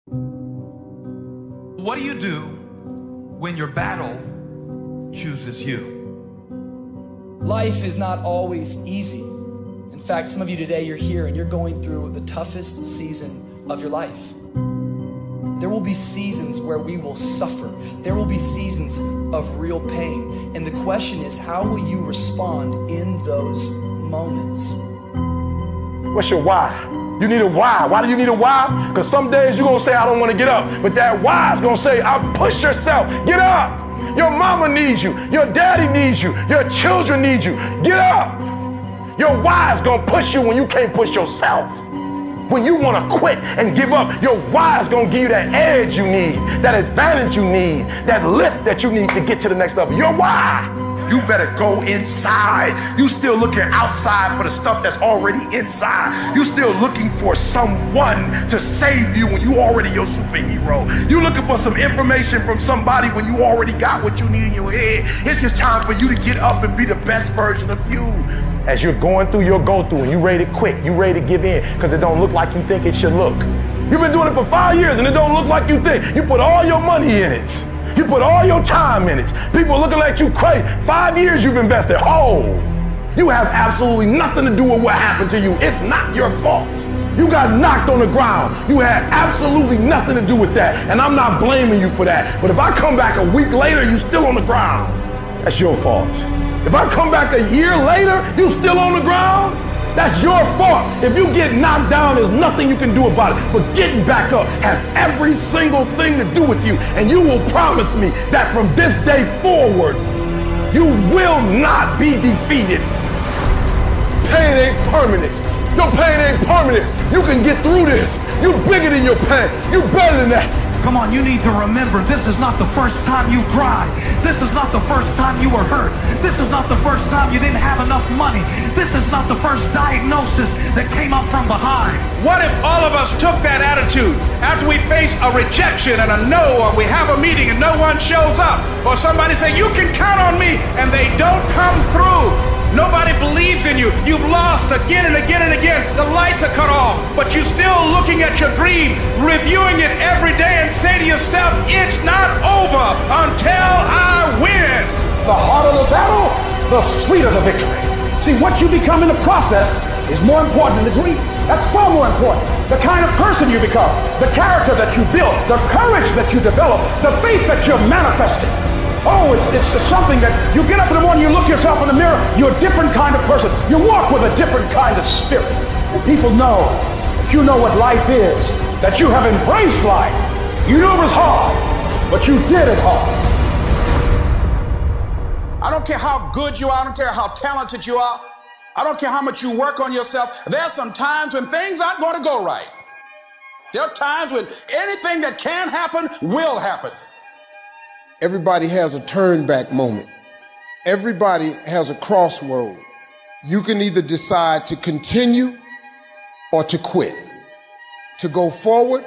What do you do when your battle chooses you? Life is not always easy. In fact, some of you today, you're here and you're going through the toughest season of your life. There will be seasons where we will suffer. There will be seasons of real pain. And the question is, how will you respond in those moments? What's your why? You need a why. Why do you need a why? Because some days you're going to say, I don't want to get up. But that why is going to say, push yourself. Get up. Your mama needs you. Your daddy needs you. Your children need you. Get up. Your why is going to push you when you can't push yourself. When you want to quit and give up, your why is going to give you that edge you need, that advantage you need, that lift that you need to get to the next level. Your why. You better go inside. You still looking outside for the stuff that's already inside. You still looking for someone to save you when you already your superhero. You looking for some information from somebody when you already got what you need in your head. It's just time for you to get up and be the best version of you. As you're going through your go-through and you ready to quit, you ready to give in because it don't look like you think it should look. You've been doing it for 5 years and it don't look like you think. You put all your money in it. You put all your time in it. People looking at you crazy. 5 years you've invested. You have absolutely nothing to do with what happened to you. It's not your fault. You got knocked on the ground. You had absolutely nothing to do with that. And I'm not blaming you for that. But if I come back a week later, you still on the ground. That's your fault. If I come back a year later, you still on the ground, that's your fault. If you get knocked down, there's nothing you can do about it. But getting back up has every single thing to do with you. And you will promise me that from this day forward, you will not be defeated. Pain ain't permanent. Your pain ain't permanent. You can get through this. You're bigger than your pain. You're better than that. Come on, you need to remember, this is not the first time you cried. This is not the first time you were hurt. This is not the first time you didn't have enough money. This is not the first diagnosis that came up from behind. What if all of us took that attitude after we face a rejection and a no, or we have a meeting and no one shows up, or somebody say, you can count on me, and they don't come through? Nobody believes in you. You've lost again and again and again. The lights are cut off, but you're still looking at your dream, reviewing it every day, and say to yourself, it's not over until I win. The harder the battle, the sweeter the victory. See, what you become in the process is more important than the dream. That's far more important. The kind of person you become, the character that you build, the courage that you develop, the faith that you're manifesting. Oh, it's something that you get up in the morning, you look yourself in the mirror, you're a different kind of person. You walk with a different kind of spirit. And people know that you know what life is, that you have embraced life. You knew it was hard, but you did it hard. I don't care how good you are, I don't care how talented you are, I don't care how much you work on yourself. There are some times when things aren't going to go right. There are times when anything that can happen will happen. Everybody has a turn back moment. Everybody has a crossroad. You can either decide to continue or to quit, to go forward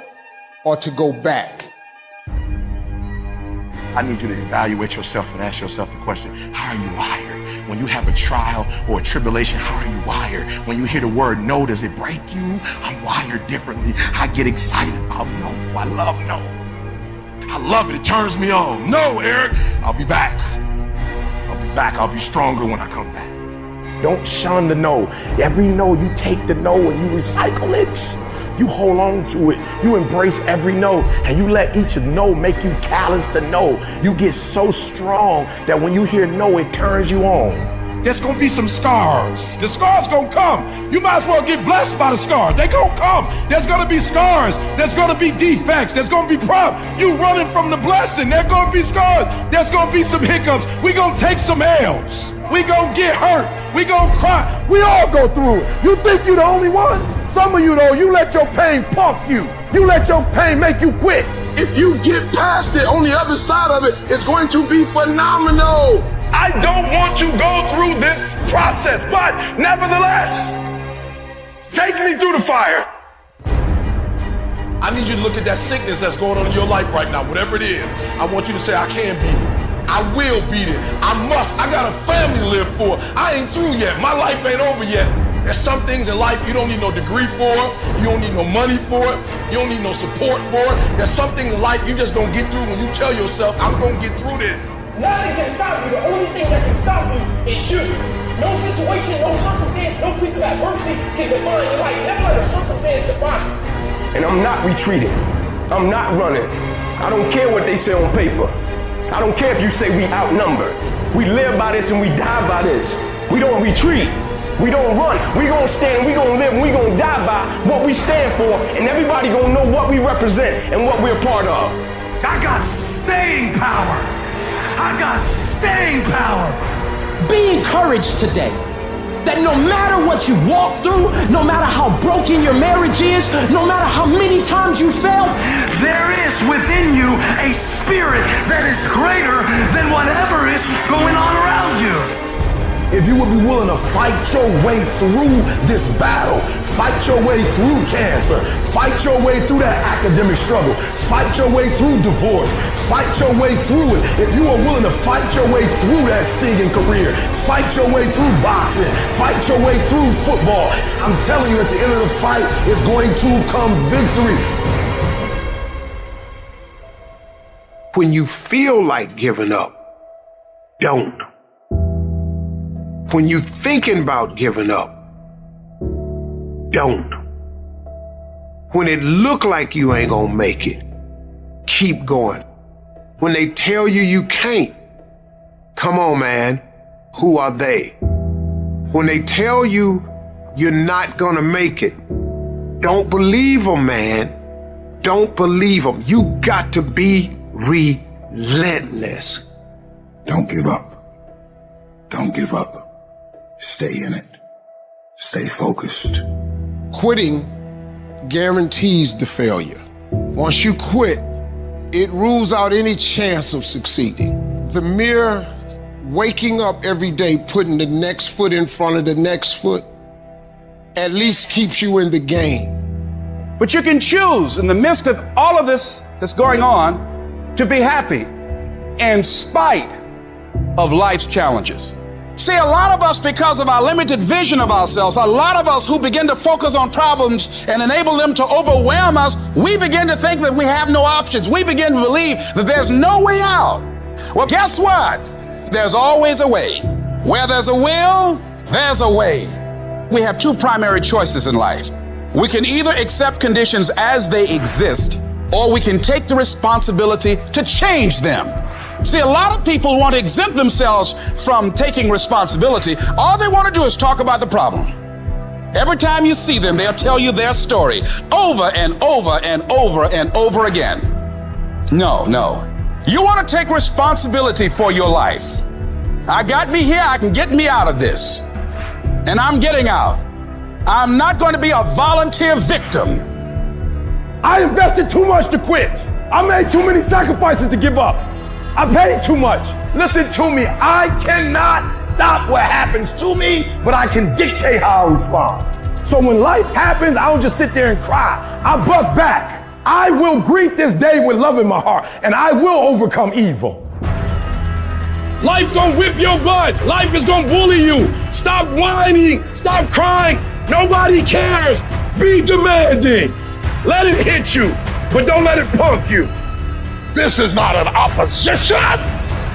or to go back. I need you to evaluate yourself and ask yourself the question, how are you wired? When you have a trial or a tribulation, how are you wired? When you hear the word no, does it break you? I'm wired differently. I get excited about no. I love no. I love it. It turns me on. No, Eric, I'll be back. I'll be back. I'll be stronger when I come back. Don't shun the no. Every no, you take the no and you recycle it. You hold on to it. You embrace every no and you let each no make you callous to no. You get so strong that when you hear no, it turns you on. There's gonna be some scars. The scars gonna come. You might as well get blessed by the scars. They gonna come. There's gonna be scars. There's gonna be defects. There's gonna be problems. You running from the blessing. There's gonna be scars. There's gonna be some hiccups. We gonna take some L's. We gonna get hurt. We gonna cry. We all go through it. You think you the only one? Some of you though, you let your pain punk you. You let your pain make you quit. If you get past it, on the other side of it, it's going to be phenomenal. I don't want to go through this process, but nevertheless, take me through the fire. I need you to look at that sickness that's going on in your life right now, whatever it is. I want you to say, I can beat it. I will beat it. I must. I got a family to live for. I ain't through yet. My life ain't over yet. There's some things in life you don't need no degree for, you don't need no money for it, you don't need no support for it. There's some things in life you just gonna get through when you tell yourself, I'm gonna get through this. Nothing can stop you. The only thing that can stop you is you. No situation, no circumstance, no piece of adversity can define your life. Never let a circumstance define you. And I'm not retreating. I'm not running. I don't care what they say on paper. I don't care if you say we outnumbered. We live by this and we die by this. We don't retreat. We don't run. We gonna stand, we gonna live, and we gonna die by what we stand for, and everybody gonna know what we represent and what we're a part of. I got staying power. I got staying power. Be encouraged today that no matter what you walk through, no matter how broken your marriage is, no matter how many times you fail, there is within you a spirit that is greater than whatever is going on around you. If you would be willing to fight your way through this battle, fight your way through cancer, fight your way through that academic struggle, fight your way through divorce, fight your way through it. If you are willing to fight your way through that singing career, fight your way through boxing, fight your way through football, I'm telling you, at the end of the fight is going to come victory. When you feel like giving up, don't. When you're thinking about giving up, don't. When it look like you ain't gonna make it, keep going. When they tell you you can't, come on, man, who are they? When they tell you you're not gonna make it, don't believe them, man. Don't believe them. You got to be relentless. Don't give up. Don't give up. Stay in it. Stay focused. Quitting guarantees the failure. Once you quit, it rules out any chance of succeeding. The mere waking up every day, putting the next foot in front of the next foot, at least keeps you in the game. But you can choose in the midst of all of this that's going on to be happy in spite of life's challenges. See, a lot of us, because of our limited vision of ourselves, a lot of us who begin to focus on problems and enable them to overwhelm us, we begin to think that we have no options. We begin to believe that there's no way out. Well, guess what? There's always a way. Where there's a will, there's a way. We have two primary choices in life. We can either accept conditions as they exist, or we can take the responsibility to change them. See, a lot of people want to exempt themselves from taking responsibility. All they want to do is talk about the problem. Every time you see them, they'll tell you their story over and over and over and over again. No. You want to take responsibility for your life. I got me here, I can get me out of this. And I'm getting out. I'm not going to be a volunteer victim. I invested too much to quit. I made too many sacrifices to give up. I paid too much. Listen to me. I cannot stop what happens to me, but I can dictate how I respond. So when life happens, I don't just sit there and cry. I buck back. I will greet this day with love in my heart, and I will overcome evil. Life gonna whip your butt. Life is gonna bully you. Stop whining. Stop crying. Nobody cares. Be demanding. Let it hit you, but don't let it punk you. This is not an opposition.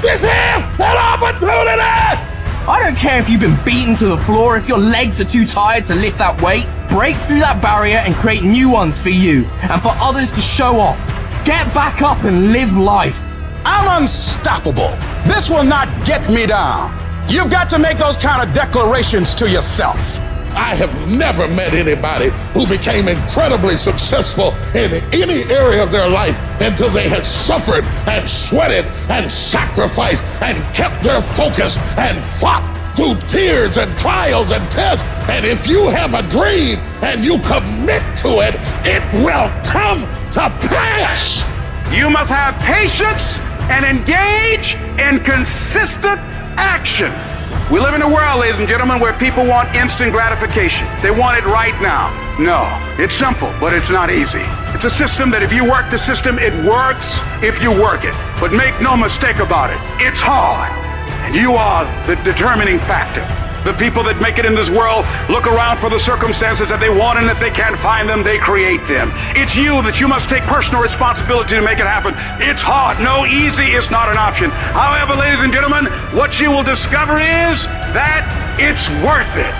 This is an opportunity. I don't care if you've been beaten to the floor, if your legs are too tired to lift that weight. Break through that barrier and create new ones for you and for others to show off. Get back up and live life. I'm unstoppable. This will not get me down. You've got to make those kind of declarations to yourself. I have never met anybody who became incredibly successful in any area of their life until they had suffered and sweated and sacrificed and kept their focus and fought through tears and trials and tests. And if you have a dream and you commit to it, it will come to pass. You must have patience and engage in consistent action. We live in a world, ladies and gentlemen, where people want instant gratification. They want it right now. No, it's simple, but it's not easy. It's a system that if you work the system, it works if you work it. But make no mistake about it, it's hard. And you are the determining factor. The people that make it in this world look around for the circumstances that they want, and if they can't find them, they create them. It's you that you must take personal responsibility to make it happen. It's hard. No, easy is not an option. However, ladies and gentlemen, what you will discover is that it's worth it.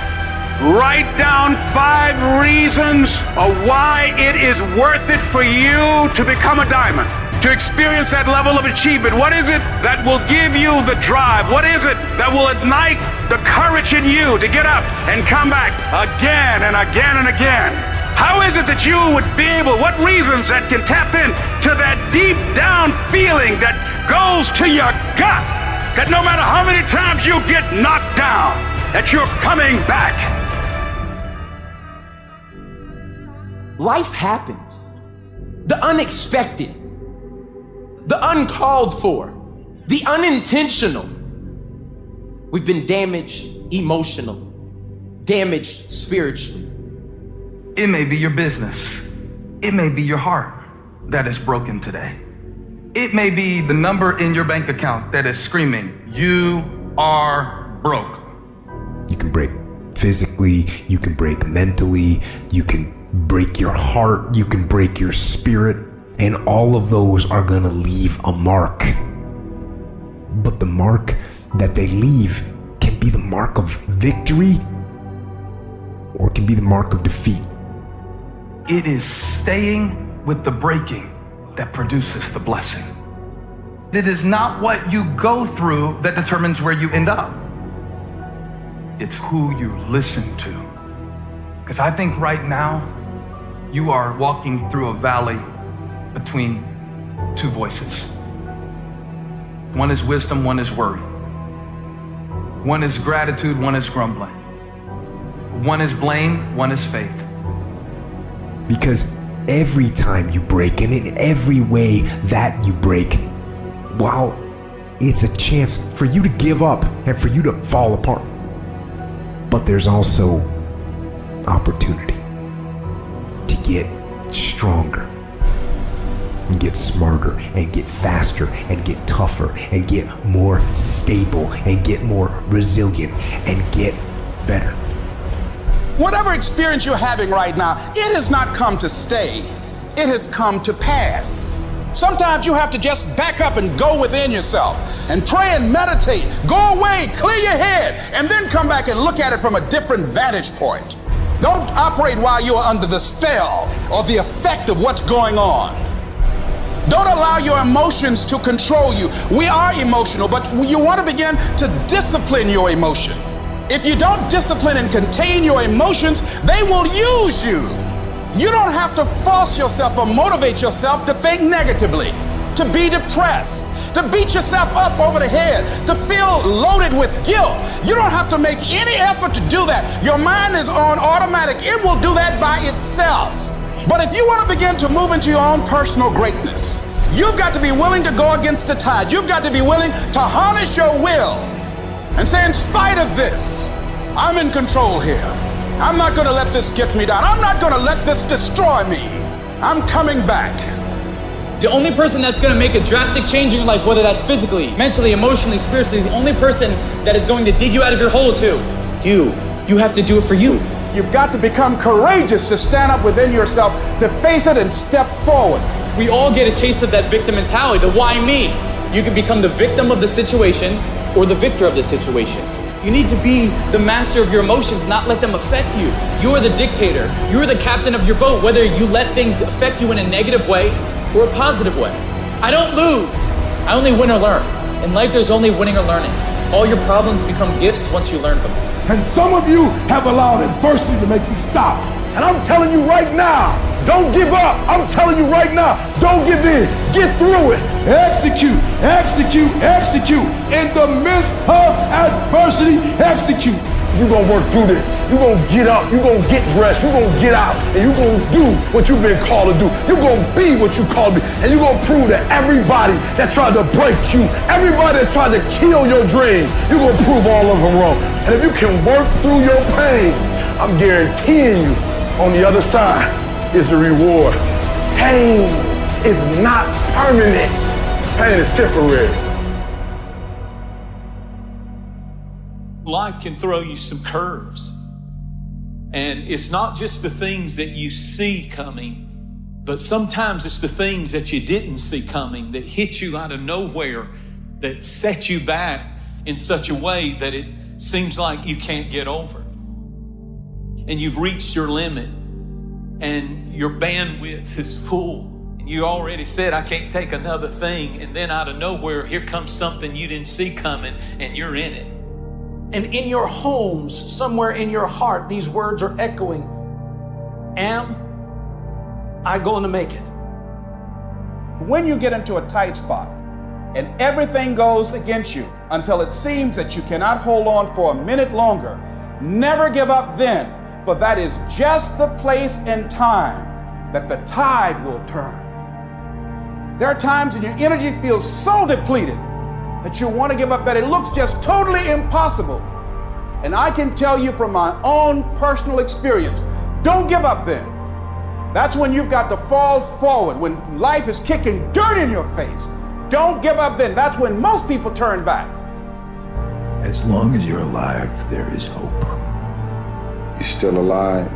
Write down 5 reasons of why it is worth it for you to become a diamond, to experience that level of achievement. What is it that will give you the drive? What is it that will ignite the courage in you to get up and come back again and again and again? How is it that you would be able, what reasons that can tap in to that deep down feeling that goes to your gut, that no matter how many times you get knocked down, that you're coming back? Life happens. The unexpected, the uncalled for, the unintentional. We've been damaged emotionally, damaged spiritually. It may be your business. It may be your heart that is broken today. It may be the number in your bank account that is screaming, "You are broke." You can break physically, you can break mentally, you can break your heart, you can break your spirit, and all of those are gonna leave a mark. But the mark that they leave can be the mark of victory, or it can be the mark of defeat. It is staying with the breaking that produces the blessing. It is not what you go through that determines where you end up. It's who you listen to. Because I think right now, you are walking through a valley between 2 voices. One is wisdom, one is worry. One is gratitude, one is grumbling. One is blame, one is faith. Because every time you break, and in every way that you break, while it's a chance for you to give up and for you to fall apart, but there's also opportunity to get stronger and get smarter and get faster and get tougher and get more stable and get more resilient and get better. Whatever experience you're having right now, it has not come to stay. It has come to pass. Sometimes you have to just back up and go within yourself and pray and meditate. Go away, clear your head, and then come back and look at it from a different vantage point. Don't operate while you are under the spell or the effect of what's going on. Don't allow your emotions to control you. We are emotional, but you want to begin to discipline your emotion. If you don't discipline and contain your emotions, they will use you. You don't have to force yourself or motivate yourself to think negatively, to be depressed, to beat yourself up over the head, to feel loaded with guilt. You don't have to make any effort to do that. Your mind is on automatic. It will do that by itself. But if you want to begin to move into your own personal greatness, you've got to be willing to go against the tide. You've got to be willing to harness your will and say, in spite of this, I'm in control here. I'm not going to let this get me down. I'm not going to let this destroy me. I'm coming back. The only person that's going to make a drastic change in your life, whether that's physically, mentally, emotionally, spiritually, the only person that is going to dig you out of your hole is who? You. You have to do it for you. You've got to become courageous to stand up within yourself, to face it and step forward. We all get a taste of that victim mentality, the why me. You can become the victim of the situation or the victor of the situation. You need to be the master of your emotions, not let them affect you. You are the dictator. You are the captain of your boat, whether you let things affect you in a negative way or a positive way. I don't lose. I only win or learn. In life, there's only winning or learning. All your problems become gifts once you learn from them. And some of you have allowed adversity to make you stop. And I'm telling you right now, don't give up. I'm telling you right now, don't give in. Get through it. Execute, execute, execute. In the midst of adversity, execute. You're going to work through this. You're going to get up. You're going to get dressed. You're going to get out. And you're going to do what you've been called to do. You're going to be what you called to be. And you're going to prove to everybody that tried to break you, everybody that tried to kill your dreams, you're going to prove all of them wrong. And if you can work through your pain, I'm guaranteeing you, on the other side is a reward. Pain is not permanent. Pain is temporary. life can throw you some curves. And it's not just the things that you see coming, but sometimes it's the things that you didn't see coming that hit you out of nowhere, that set you back in such a way that it seems like you can't get over. And you've reached your limit and your bandwidth is full. And you already said, I can't take another thing. And then out of nowhere, here comes something you didn't see coming and you're in it. And in your homes, somewhere in your heart, these words are echoing. Am I going to make it? When you get into a tight spot and everything goes against you until it seems that you cannot hold on for a minute longer, never give up then, for that is just the place and time that the tide will turn. There are times when your energy feels so depleted that you want to give up, that it looks just totally impossible. And I can tell you from my own personal experience, don't give up then. That's when you've got to fall forward, when life is kicking dirt in your face. Don't give up then. That's when most people turn back. As long as you're alive, there is hope. You're still alive.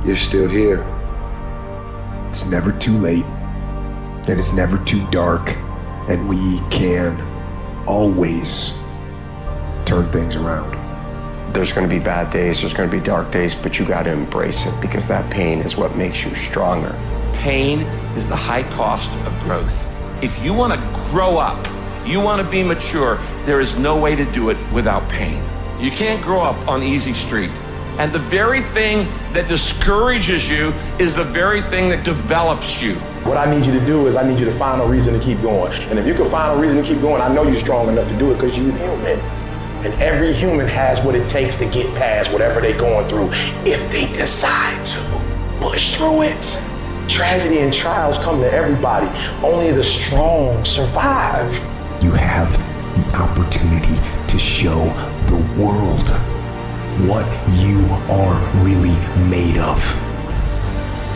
You're still here. It's never too late, and it's never too dark, and we can always turn things around. There's going to be bad days, there's going to be dark days, but you got to embrace it, because that pain is what makes you stronger. Pain is the high cost of growth. If you want to grow up, you want to be mature, there is no way to do it without pain. You can't grow up on easy street. And the very thing that discourages you is the very thing that develops you. What I need you to do is I need you to find a reason to keep going. And if you can find a reason to keep going, I know you're strong enough to do it, because you're human. And every human has what it takes to get past whatever they're going through if they decide to push through it. Tragedy and trials come to everybody. Only the strong survive. You have the opportunity to show the world what you are really made of.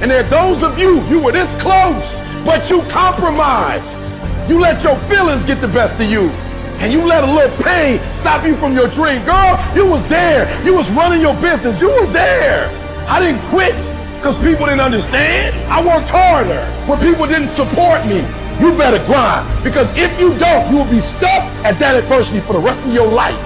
And there are those of you were this close, but you compromised. You let your feelings get the best of you. And you let a little pain stop you from your dream. Girl, you was there. You was running your business. You were there. I didn't quit because people didn't understand. I worked harder when people didn't support me. You better grind, because if you don't, you will be stuck at that adversity for the rest of your life.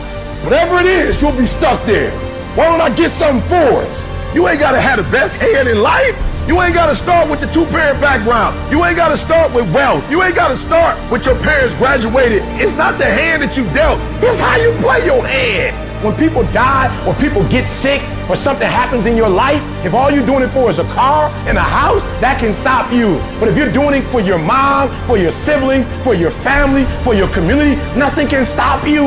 Whatever it is, you'll be stuck there. Why don't I get something for us? You ain't got to have the best head in life. You ain't got to start with the two-parent background. You ain't got to start with wealth. You ain't got to start with your parents graduated. It's not the hand that you dealt. It's how you play your hand. When people die or people get sick or something happens in your life, if all you're doing it for is a car and a house, that can stop you. But if you're doing it for your mom, for your siblings, for your family, for your community, nothing can stop you.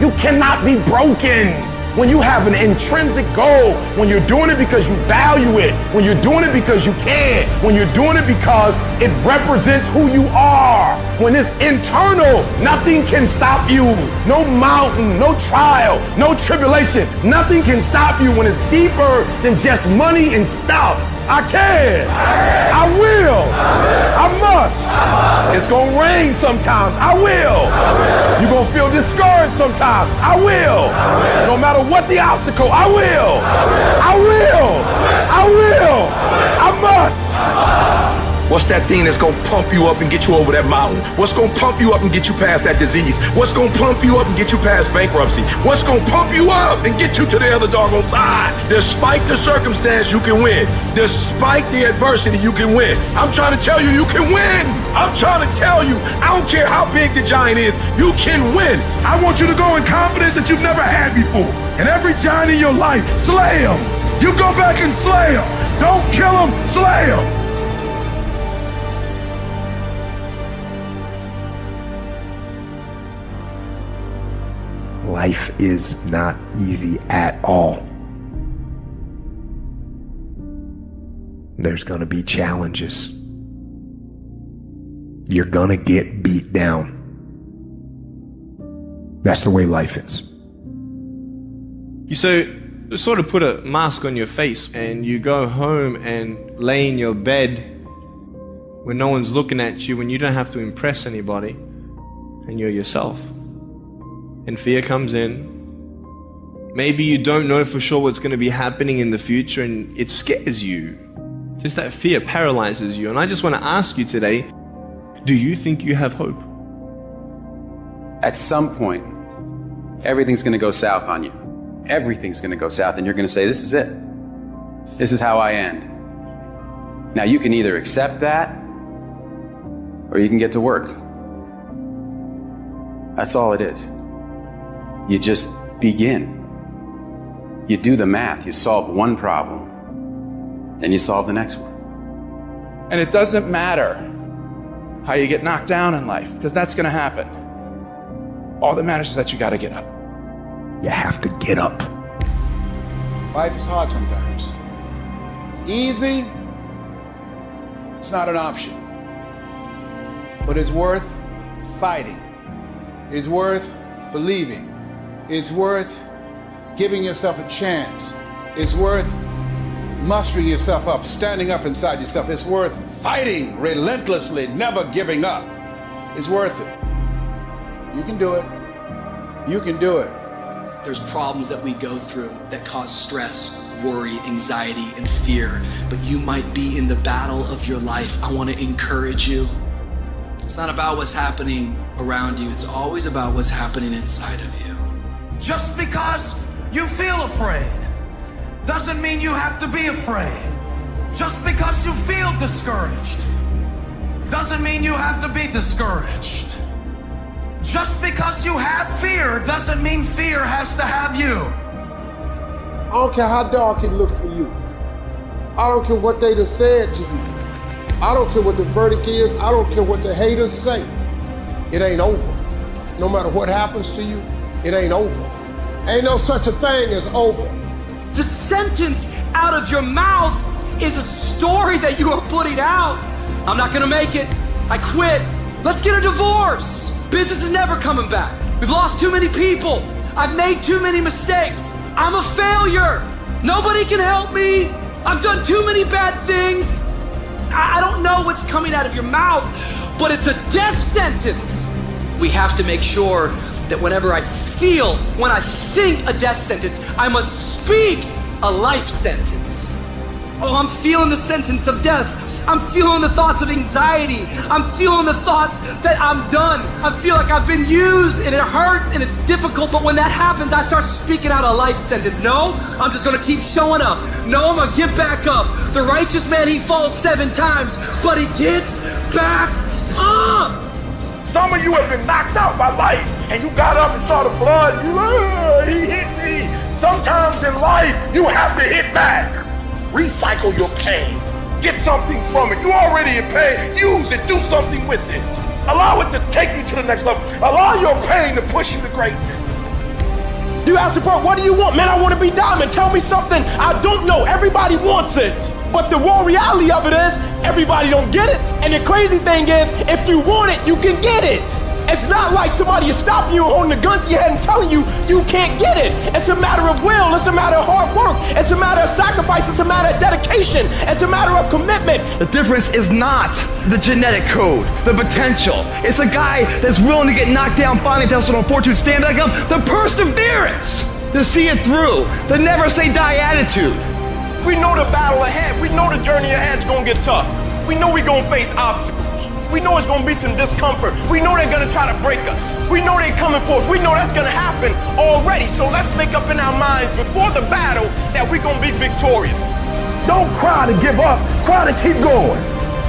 You cannot be broken. When you have an intrinsic goal, when you're doing it because you value it, when you're doing it because you can, when you're doing it because it represents who you are, when it's internal, nothing can stop you. No mountain, no trial, no tribulation, nothing can stop you when it's deeper than just money and stuff. I can. I will. I must. It's going to rain sometimes. I will. You're going to feel discouraged sometimes. I will. No matter what the obstacle, I will. I will. I will. I must. What's that thing that's gonna pump you up and get you over that mountain? What's gonna pump you up and get you past that disease? What's gonna pump you up and get you past bankruptcy? What's gonna pump you up and get you to the other doggone side? Despite the circumstance, you can win. Despite the adversity, you can win. I'm trying to tell you, you can win. I'm trying to tell you, I don't care how big the giant is, you can win. I want you to go in confidence that you've never had before. And every giant in your life, slay him. You go back and slay him. Don't kill him, slay him. Life is not easy at all. There's gonna be challenges. You're gonna get beat down. That's the way life is. You sort of put a mask on your face and you go home and lay in your bed when no one's looking at you, when you don't have to impress anybody, and you're yourself. And fear comes in, Maybe you don't know for sure what's going to be happening in the future and it scares you. Just that fear paralyzes you. And I just want to ask you today, do you think you have hope? At some point, everything's going to go south on you. Everything's going to go south, and you're going to say, this is it. This is how I end. Now, you can either accept that, or you can get to work. That's all it is. You just begin. You do the math. You solve one problem, and you solve the next one. And it doesn't matter how you get knocked down in life, because that's going to happen. All that matters is that you got to get up. You have to get up. Life is hard sometimes. Easy, it's not an option. But it's worth fighting. It's worth believing. It's worth giving yourself a chance. It's worth mustering yourself up, standing up inside yourself. It's worth fighting relentlessly, never giving up. It's worth it. You can do it. You can do it. There's problems that we go through that cause stress, worry, anxiety, and fear. But you might be in the battle of your life. I want to encourage you. It's not about what's happening around you. It's always about what's happening inside of you. Just because you feel afraid doesn't mean you have to be afraid. Just because you feel discouraged doesn't mean you have to be discouraged. Just because you have fear doesn't mean fear has to have you. I don't care how dark it looked for you. I don't care what they done said to you. I don't care what the verdict is. I don't care what the haters say. It ain't over. No matter what happens to you, it ain't over. Ain't no such a thing as over. The sentence out of your mouth is a story that you are putting out. I'm not gonna make it. I quit. Let's get a divorce. Business is never coming back. We've lost too many people. I've made too many mistakes. I'm a failure. Nobody can help me. I've done too many bad things. I don't know what's coming out of your mouth, but it's a death sentence. We have to make sure that whenever I think a death sentence, I must speak a life sentence. Oh, I'm feeling the sentence of death. I'm feeling the thoughts of anxiety. I'm feeling the thoughts that I'm done. I feel like I've been used and it hurts and it's difficult, but when that happens, I start speaking out a life sentence. No, I'm just gonna keep showing up. No, I'm gonna get back up. The righteous man, he falls 7 times, but he gets back up. Some of you have been knocked out by life, and you got up and saw the blood. You he hit me. Sometimes in life, you have to hit back. Recycle your pain. Get something from it. You already in pain. Use it. Do something with it. Allow it to take you to the next level. Allow your pain to push you to greatness. You ask the bro, what do you want? Man, I want to be diamond. Tell me something I don't know. Everybody wants it. But the raw reality of it is, everybody don't get it. And the crazy thing is, if you want it, you can get it. It's not like somebody is stopping you and holding the gun to your head and telling you you can't get it. It's a matter of will. It's a matter of hard work. It's a matter of sacrifice. It's a matter of dedication. It's a matter of commitment. The difference is not the genetic code, the potential. It's a guy that's willing to get knocked down, finally tested on fortune, stand back up, the perseverance to see it through, the never say die attitude. We know the battle ahead. We know the journey ahead is going to get tough. We know we're going to face obstacles. We know it's going to be some discomfort. We know they're going to try to break us. We know they're coming for us. We know that's going to happen already. So let's make up in our minds before the battle that we're going to be victorious. Don't cry to give up. Cry to keep going.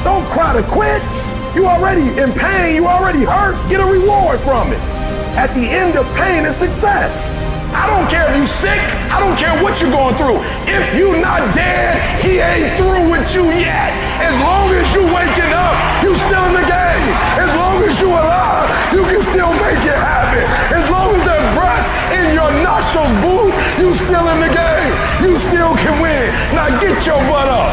Don't cry to quit. You already in pain. You already hurt. Get a reward from it. At the end of pain is success. I don't care if you sick. I don't care what you're going through. If you not dead, he ain't through with you yet. As long as you waking up, you still in the game. As long as you alive, you can still make it happen. As long as there's breath in your nostrils, boo, you still in the game. You still can win. Now get your butt up.